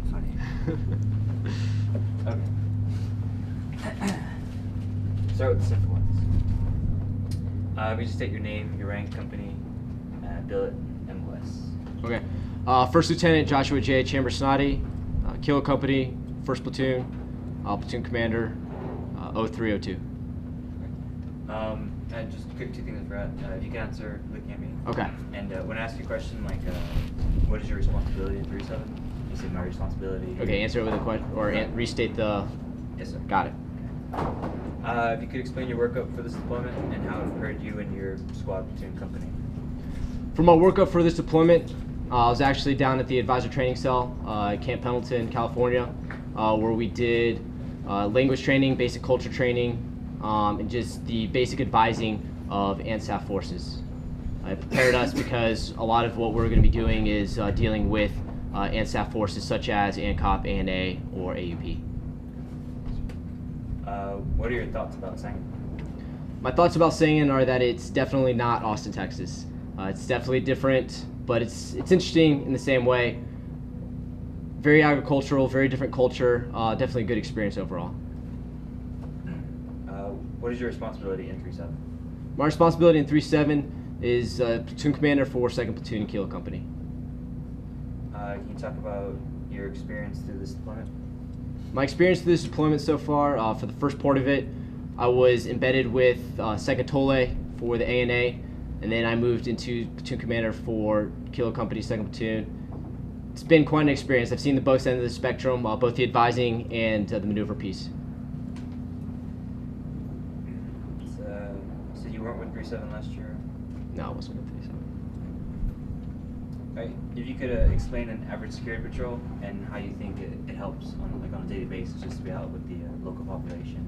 wasn't funny. Okay. Start with the simple ones. We just state your name, your rank, company, billet, MOS. Okay. First Lieutenant Joshua J. Chambers Snoddy, Kilo Company, 1st Platoon, Platoon Commander, 0302. And just quick two things I forgot. If you can answer looking at me. Okay. And when I ask you a question like, what is your responsibility in 3-7? You say my responsibility. Okay, answer it with a question, or restate the... Yes, sir. Got it. If you could explain your workup for this deployment and how it prepared you and your squad, platoon, company. For my workup for this deployment, I was actually down at the Advisor Training Cell at Camp Pendleton, California, where we did language training, basic culture training, and just the basic advising of ANSAF forces. It prepared us because a lot of what we're going to be doing is dealing with ANSAF forces such as ANCOP, ANA, or AUP. What are your thoughts about Sangin? My thoughts about Sangin are that it's definitely not Austin, Texas. It's definitely different, but it's interesting in the same way. Very agricultural, very different culture, definitely a good experience overall. What is your responsibility in 3-7? My responsibility in 3-7 is platoon commander for 2nd Platoon Kilo Company. Can you talk about your experience through this deployment? My experience through this deployment so far, for the first part of it, I was embedded with 2nd Tole for the ANA, and then I moved into platoon commander for Kilo Company 2nd Platoon. It's been quite an experience. I've seen the both ends of the spectrum, both the advising and the maneuver piece. So you weren't with 3-7 last year? No, I wasn't with 3-7. Right. If you could explain an average security patrol and how you think it helps on a daily basis just to be out with the local population.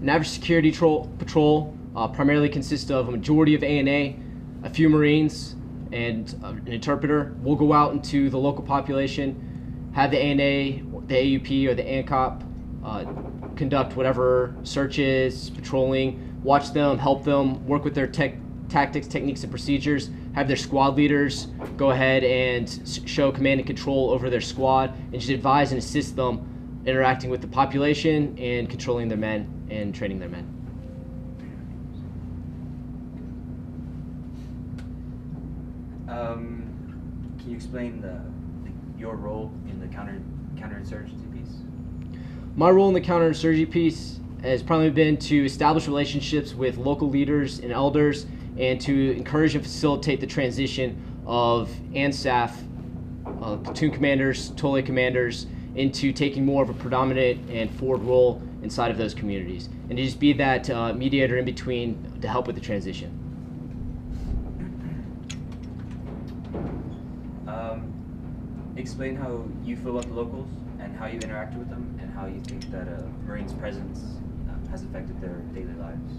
An average security patrol primarily consists of a majority of ANA, a few Marines, and an interpreter. We'll go out into the local population, have the ANA, the AUP, or the ANCOP conduct whatever searches, patrolling, watch them, help them, work with their tactics, techniques, and procedures, have their squad leaders go ahead and show command and control over their squad, and just advise and assist them interacting with the population and controlling their men and training their men. Can you explain your role in the counterinsurgency piece? My role in the counterinsurgency piece has primarily been to establish relationships with local leaders and elders and to encourage and facilitate the transition of ANSAF, platoon commanders, Tole commanders, into taking more of a predominant and forward role inside of those communities, and to just be that mediator in between to help with the transition. Explain how you feel about the locals and how you interacted with them and how you think that Marines' presence has affected their daily lives.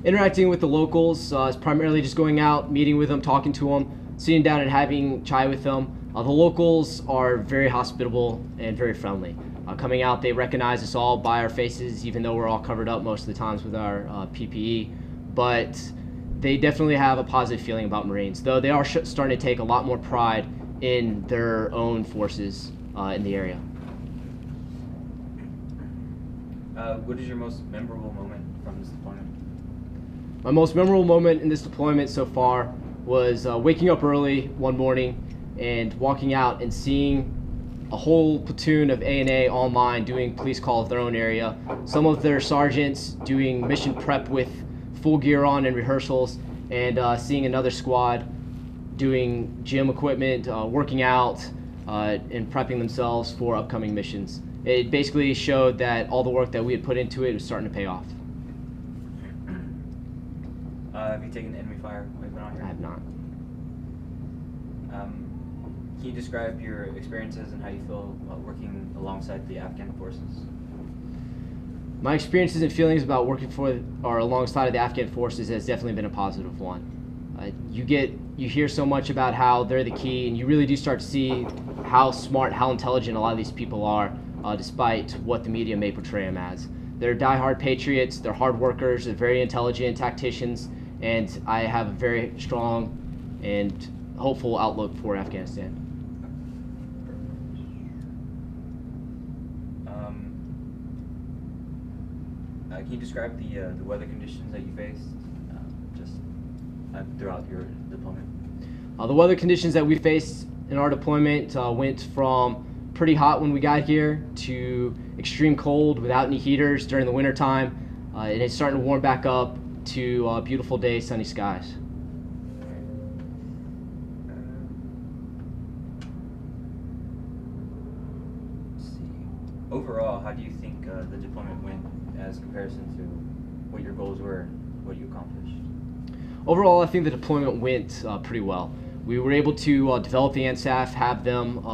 Interacting with the locals is primarily just going out, meeting with them, talking to them, sitting down and having chai with them. The locals are very hospitable and very friendly. Coming out, they recognize us all by our faces, even though we're all covered up most of the times with our PPE. But they definitely have a positive feeling about Marines, though they are starting to take a lot more pride in their own forces in the area. What is your most memorable moment from this deployment? My most memorable moment in this deployment so far was waking up early one morning and walking out and seeing a whole platoon of ANA online doing police call of their own area. Some of their sergeants doing mission prep with full gear on and rehearsals, and seeing another squad doing gym equipment, working out, and prepping themselves for upcoming missions. It basically showed that all the work that we had put into it was starting to pay off. Have you taken enemy fire while you've been out here? I have not. Can you describe your experiences and how you feel working alongside the Afghan forces? My experiences and feelings about working for or alongside of the Afghan forces has definitely been a positive one. You hear so much about how they're the key, and you really do start to see how smart, how intelligent a lot of these people are, despite what the media may portray them as. They're diehard patriots, they're hard workers, they're very intelligent tacticians, and I have a very strong and hopeful outlook for Afghanistan. Can you describe the weather conditions that you faced just throughout your deployment? The weather conditions that we faced in our deployment went from pretty hot when we got here to extreme cold without any heaters during the winter time, and it's starting to warm back up to beautiful days, sunny skies. Let's see. Overall, how do you think the deployment went as comparison to what your goals were, what you accomplished? Overall, I think the deployment went pretty well. We were able to develop the ANSAF, have them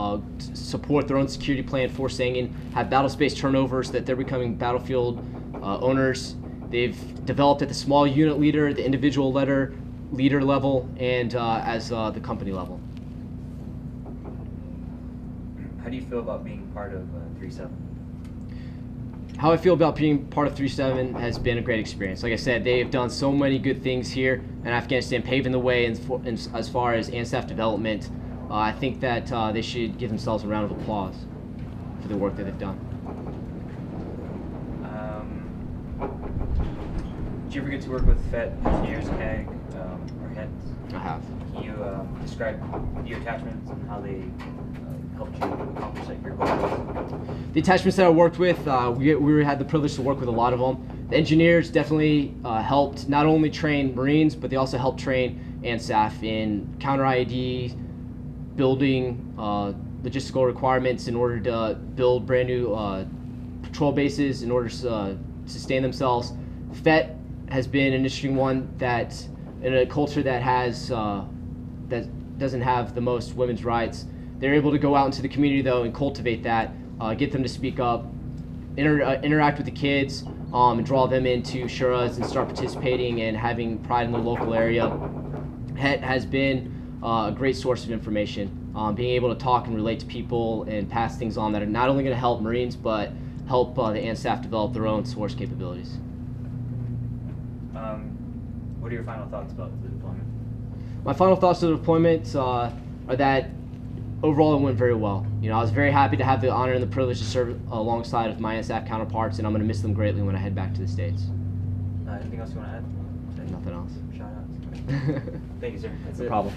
support their own security plan for Sangin, have battle space turnovers that they're becoming battlefield owners. They've developed at the small unit leader, the individual leader level, and as the company level. How do you feel about being part of 3-7? How I feel about being part of 3-7 has been a great experience. Like I said, they have done so many good things here in Afghanistan, paving the way as far as ANSAF development. I think that they should give themselves a round of applause for the work that they've done. Did you ever get to work with FET engineers, CAG, or heads? I have. Can you describe your attachments and how they helped you accomplish your goals? The attachments that I worked with, we had the privilege to work with a lot of them. The engineers definitely helped not only train Marines, but they also helped train ANSAF in counter-IED, building logistical requirements in order to build brand new patrol bases in order to sustain themselves. FET has been an interesting one that, in a culture that has that doesn't have the most women's rights, they're able to go out into the community though and cultivate that, get them to speak up, interact with the kids, and draw them into shuras and start participating and having pride in the local area. HET has been a great source of information, being able to talk and relate to people and pass things on that are not only going to help Marines but help the ANSAF develop their own source capabilities. What are your final thoughts about the deployment? My final thoughts of the deployment are that overall it went very well. You know, I was very happy to have the honor and the privilege to serve alongside of my ANSAF counterparts, and I'm going to miss them greatly when I head back to the States. Anything else you want to add? Nothing else. Shout outs. Thank you, sir. That's No it. problem.